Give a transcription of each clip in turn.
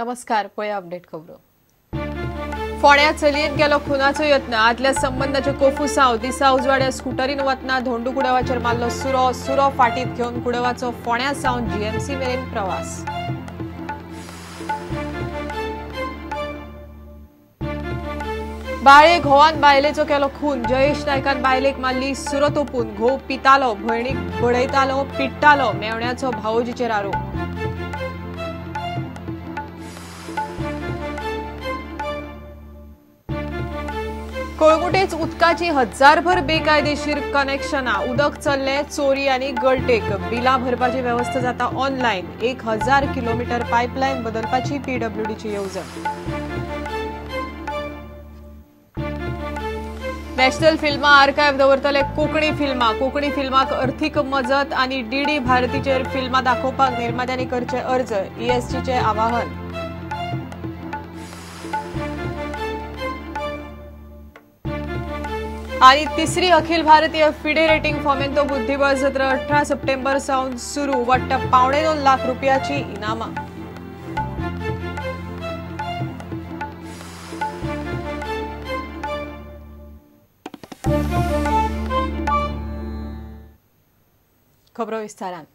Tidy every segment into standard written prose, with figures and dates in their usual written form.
नमस्कार, पळया अपडेट खबरो। फोंड्या चलयेन केलो खुनाचो यत्न, आदल्या संबंधाचे कोफुसांव दिसा उजवाड्या स्कूटरीन वतना धोंडू कुडवाचेर मारलो सुरो फाटीत घेवन कुडवाचो फोंड्या सावन जीएमसी मेरेन प्रवास। बाळेक घोवान बायलेचो केलो खून, जयेश नायकान बायलेक मारली सुरो तोपून, घोव पितालो, भयणीक बडयतालो, पिट्टालो, मेवण्याचो भावोजीचेर आरोप। कोळगुटेच उदकाची हजारभर बेकायदेशीर कनेक्शनां, उदक चल्ले चोरी आनी गळटेक, बिलां भरपाची व्यवस्था जाता ऑनलायन, 1000 किलोमीटर पायपलायन बदलपाची पीडब्ल्यूडीची येवजण। नॅशनल फिल्मा आर्कायव्ह दवरतले कोंकणी फिल्माक अर्थीक मजत आनी डीडी भारतीचेर फिल्मां दाखोवपाक निर्मात्यांनी करचे अर्ज, ईएसटीचे आवाहन। आणि तिसरी अखिल भारतीय फिडे रेटिंग फॉमेंतो बुद्धिबळ सत्र 18 सप्टेंबर सावन सुरू, वाट्ट 2.25 लाख रुपयाची इनामां। खबरो विस्तारान।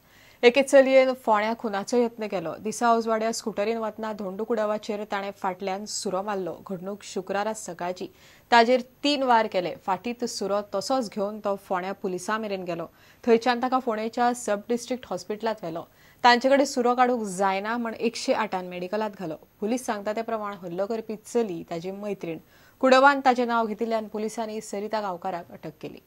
एके चलयेन फोंड्या खुनाचो यत्न केलो, दिसा उजवाड्या स्कूटरीन वतना धोंडू कुडवाचेर ताणें फाटल्यान सुरो मारलो। घडणूक शुक्रारा सकाळची, ताजेर 3 वार केले। फाटीत सुरो तसोच घेवन तो फोंड्या पुलिसां मेरेन गेलो। थंयच्यान ताका फोंडेच्या सब डिस्ट्रिक्ट हॉस्पिटलांत व्हेलो। तांचेकडेन सुरो काडूंक जायना म्हण 108 मेडिकलांत घालो। पुलीस सांगता ते प्रमाण हल्लो करपी चली ताची मैत्रीण। कुडवान ताचें नांव घेतिल्ल्यान पुलिसांनी सरिता गांवकाराक अटक केली।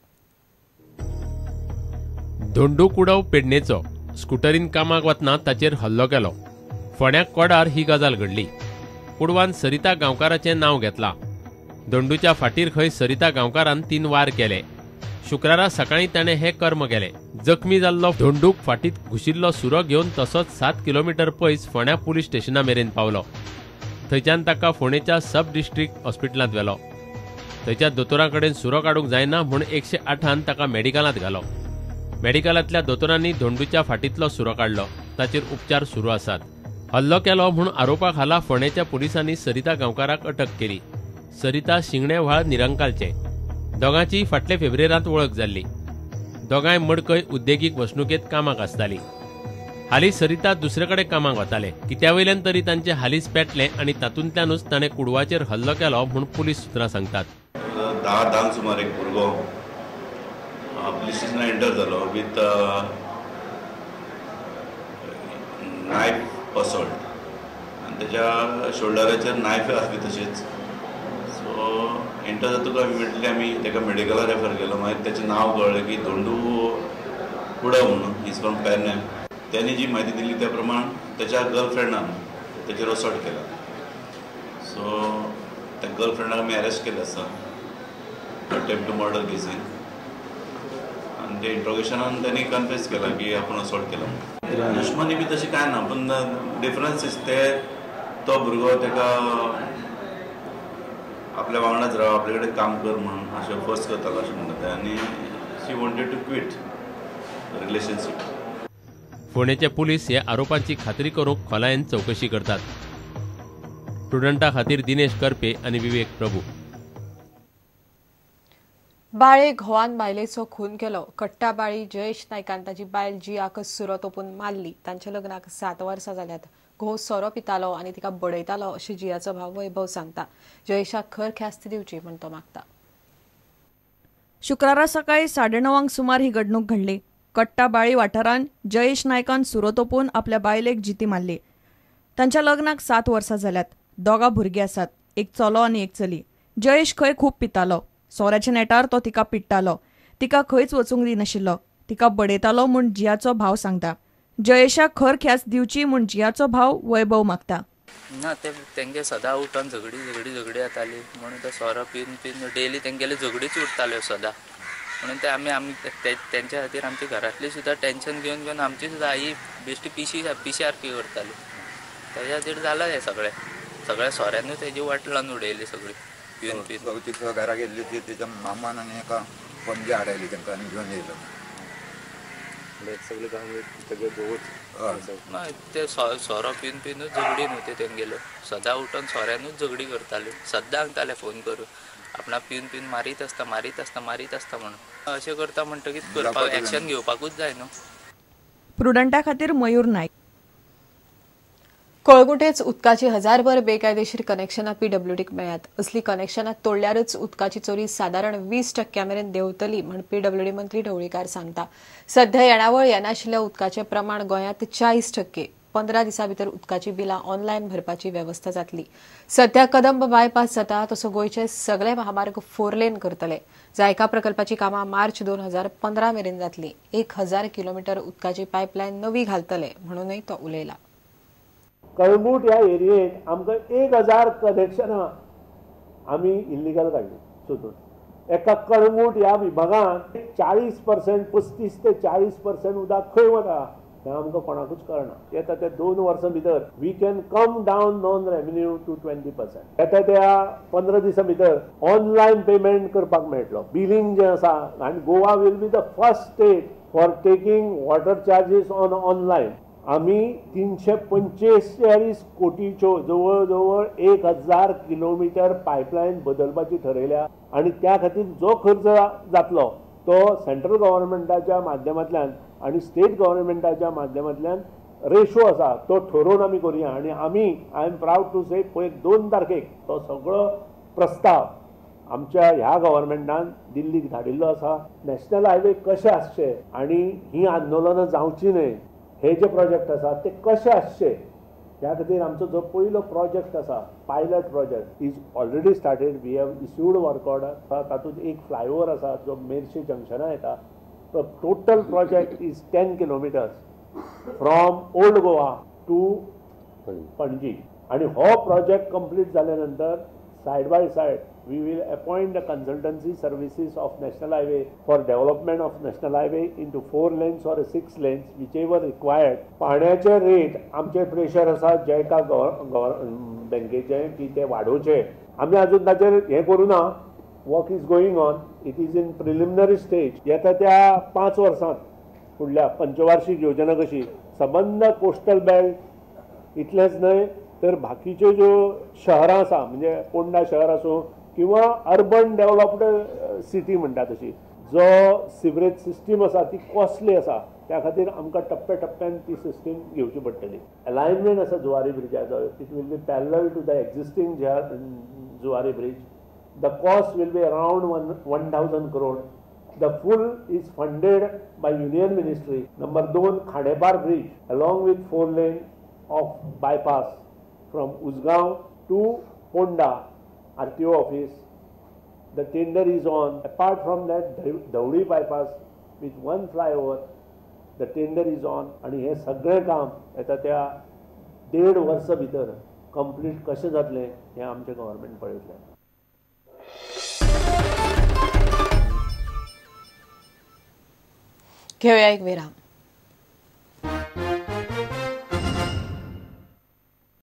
धोंडू कुडव पेडणेचो स्कूटरीन कामाक वतना ताचेर हल्लो केलो। फोंड्या कोडार ही गजाल घडली। कुडवान सरिता गांवकाराचें नांव घेतलां। धोंडूच्या फाटीर खंय सरिता गांवकारान 3 वार केले। शुक्रारा सकाळी ताणें हे कर्म केले। जखमी जाल्लो धोंडूक फाटीत घुशिल्लो सुरो घेवन तसोच 7 किलोमीटर पयस फोंड्या पुलीस स्टेशना मेरेन पावलो। थंयच्यान ताका फोंडेच्या सब डिस्ट्रिक्ट हॉस्पिटलांत व्हेलो। थंयच्या दोतोरां कडेन सुरो काडूंक जायना म्हूण 108 ताका मेडिकलांत घालो। मेडिकलांतल्या दोतोरांनी धोंडूच्या फाटीतलो सुरो काडलो। ताचेर उपचार सुरू आसात। हल्लो केलो म्हूण आरोपा खाला फोंडेच्या पुलिसांनी सरिता गांवकाराक अटक केली। सरिता शिंगणे व्हाळ निरंकालचे। दोगांची फाटले फेब्रुवारींत वळख जाल्ली। दोगांय मडकय उद्देगीक वसणुकेंत कामाक आसताली। हालीं सरिता दुसरे कडेन कामाक वताले। कित्या वयल्यान तरी तांचे हालींच पेटले आनी तातूंतल्यानूच ताणें कुडवाचेर हल्लो केलो म्हूण पुलीस सुत्रां सांगतात। 10 सुमार एक भुरगो पुलिस स्टेशनात एंटर जालो विथ नायफ असॉल्ट आनी तेच्या शोल्डराचेर नायफ आसली तशीच। सो एंटर जातकच इमिडिएटली आमी ताका मेडिकलार रेफर केलो। मागीर तेचें नांव कळ्ळें की धोंडू कुडव म्हणून, इज फ्रॉम पेडणें। त्यांनी जी म्हायती दिली त्या प्रमाण त्याच्या गर्लफ्रेंडान तेचेर असॉल्ट केला। सो त्या गर्लफ्रेंडाक आमी अरेस्ट केले आसा अटेम्प्ट टू मर्डर केसीन। आणि ते इंट्रोगेशनान त्यांनी कन्फेस केला की आपण असॉल्ट केला। दुश्मनी बी तशी काय ना, पण डिफरन्स ते तो भुरगो तेका आपल्या वांगडाच राव, आपल्या कडेन काम कर म्हणून अशें फोर्स करतालो अशें म्हणटा ते, आनी she wanted to quit relationship. फोंडेचे पुलीस हे आरोपांची खात्री करूंक खोलायेन चौकशी करतात। स्टुडंटा खातीर दिनेश करपे आनी विवेक प्रभू। बाळेक घोवान बायलेचो खून केलो। कट्टा बाळी जयेश नायकान ताची बायल जियाक सुरो तोपून मारली। तांच्या लग्नाक 7 वर्सां जाल्यात। घोव सोरो पितालो आनी तिका बडयतालो अशें जियाचो भाव वैभव सांगता। जयेशाक खर ख्यास्त दिवची म्हूण तो मागता। शुक्रारा सकाळी 9:30 सुमार ही घडणूक घडली। कट्टा बाळी वाठारांत जयेश नायकान सुरो तोपून आपल्या बायलेक जिती मारली। तांच्या लग्नाक 7 वर्सां जाल्यात। दोगा भुरगीं आसात, एक चलो आनी एक चली। जयेश खंय खूब पितालो। सोऱ्याच्या नेटार तो तिका पिट्टालो। तिका खंयच वचूंक दिनाशिल्लो। तिका बडयतालो म्हूण जियाचो भाव सांगता। जयेशाक खर ख्यास्त दिवची म्हूण जियाचो भाव वैभव मागता। ना तेंगे सदां उठोन झगडी जाताली म्हणून तो सोरो पिवन डेली तेंगेले झगडीच उरताल्यो सदां। म्हणून ते आमी तेंच्या खातीर आमची घरांतली सुद्दां टेन्शन घेवन आमची सुद्दां आई बेश्टी पिशी करताली। तेज्या खातीर जालां हें सगळ्या सोऱ्यांनूच तेजी वाट लावन उडयली सगळी पिवन। तिका घरा गेल्ली ती तिच्या मामान आनी एका पणजे हाडायली तांकां आनी घेवन येयलो। सगळे गांव सगळे गोवच नाही ते सोरो पिवन पिवनूच झगडी न्हू तेंगेल्यो सदां उठून सोऱ्यानूच झगडी करताल्यो सद्दां सांगताले फोन करून आपणा पिवन पिवन मारीत आसता म्हणून अशें करता म्हणटकीच करपाक एक्शन घेवपाकूच जाय न्हू. प्रुडंटा खातीर मयूर नायक. कळंगुटेच उदकाची हजारभर बेकायदेशीर कनेक्शनां पीडब्ल्यूडीक मेळ्ळ्यात. असली कनेक्शनां तोडल्यारच उदकाची चोरी सादारण 20% मेरेन देंवतली म्हण पीडब्ल्यूडी मंत्री ढवळीकार सांगता. सध्या येणावळ येनाशिल्ल्या उदकाचें प्रमाण गोंयांत 40%. 15 दिसां भितर उदकाची बिलां ऑनलायन भरपाची व्यवस्था जातली. सध्या कदंब बायपास जाता तसो गोंयचे सगळे महामार्ग 4 लेन करतले. जायका प्रकल्पाची कामां मार्च 2015 मेरेन जातली. 1000 किलोमीटर उदकाची पायपलायन नवी घालतले म्हणूनय तो उलयला. कळंगूट ह्या एरियेत आमकां 1000 कनेक्शनां आमी इल्लिगल काडली सोदून. एका कळंगूट ह्या विभागांत 40% 35 ते 40% उदक खंय वता हें आमकां कोणाकूच कळना. येता त्या 2 वर्सां भितर we can come down non revenue to 20%. येता त्या 15 दिसां भितर ऑनलायन पेमेंट करपाक मेळटलो. बिलींग जें आसा आनी Goa will be the first state for taking water charges on online. आमी 345 कोटीच्यो जवळ जवळ 1000 किलोमीटर पायपलायन बदलपाची ठरयल्या आनी त्या खातीर जो खर्च जातलो तो सेंट्रल गव्हर्नमेंटाच्या माध्यमांतल्यान आनी स्टेट गव्हर्नमेंटाच्या माध्यमांतल्यान रेशो आसा तो ठरोवन आमी करुया. आनी आमी आय एम प्राऊड टू से पळय 2 तारखेक तो सगळो प्रस्ताव आमच्या ह्या गव्हर्नमेंटान दिल्लीक धाडिल्लो आसा. नॅशनल हायवे कशे आसचे आनी ही आंदोलनां जावची न्हय हे जे प्रोजेक्ट आसा ते कशे आसचे ह्या खातीर आमचो जो पयलो प्रोजेक्ट आसा pilot project is already started. We have issued work order. तातूंत एक फ्लायओवर आसा जो मेर्शे जंक्शना येता. तो total project is 10 kilometres from Old Goa to Panaji. आनी हो प्रोजेक्ट कंप्लीट जाल्या नंतर side by side we will appoint the consultancy services of National Highway for development of National Highway into 4 lanes or 6 lanes, whichever required. पाण्याचे rate आमचे pressure आसा जयका बँकेचे की ते वाडोवचे. आमी अजून ताचेर हें करूना. Work is going on. It is in preliminary stage. येता त्या 5 वर्सांत फुडल्या पंचवार्षिक योजना कशी संबंध कोस्टल बेल्ट इतलेंच न्हय तर बाकीच्यो ज्यो शहरां आसा म्हणजे पोंडा शहर आसूं किंवा अर्बन डेव्हलप्ड सिटी म्हणटा तशी जो सिवरेज सिस्टीम आसा ती कॉस्टली आसा त्या खातीर आमकां टप्प्यान ती सिस्टीम घेवची पडटली. अलायनमेंट आसा जुवारी ब्रिजाचो. It will be parallel to the existing Zuari bridge. The cost will be around 1000 crore. The full is funded by union ministry. Number 2 Khandepar bridge along with 4 lane of bypass from Usgaon to Ponda RTO office. The tender is on. Apart from that, Dhauli bypass with 1 flyover, the tender is on. आणि हे सगळे काम येता त्या 1.5 वर्सा भितर complete कशें जातलें हें आमचें गव्हर्नमेंट पळयतलें. घेऊया एक विराम.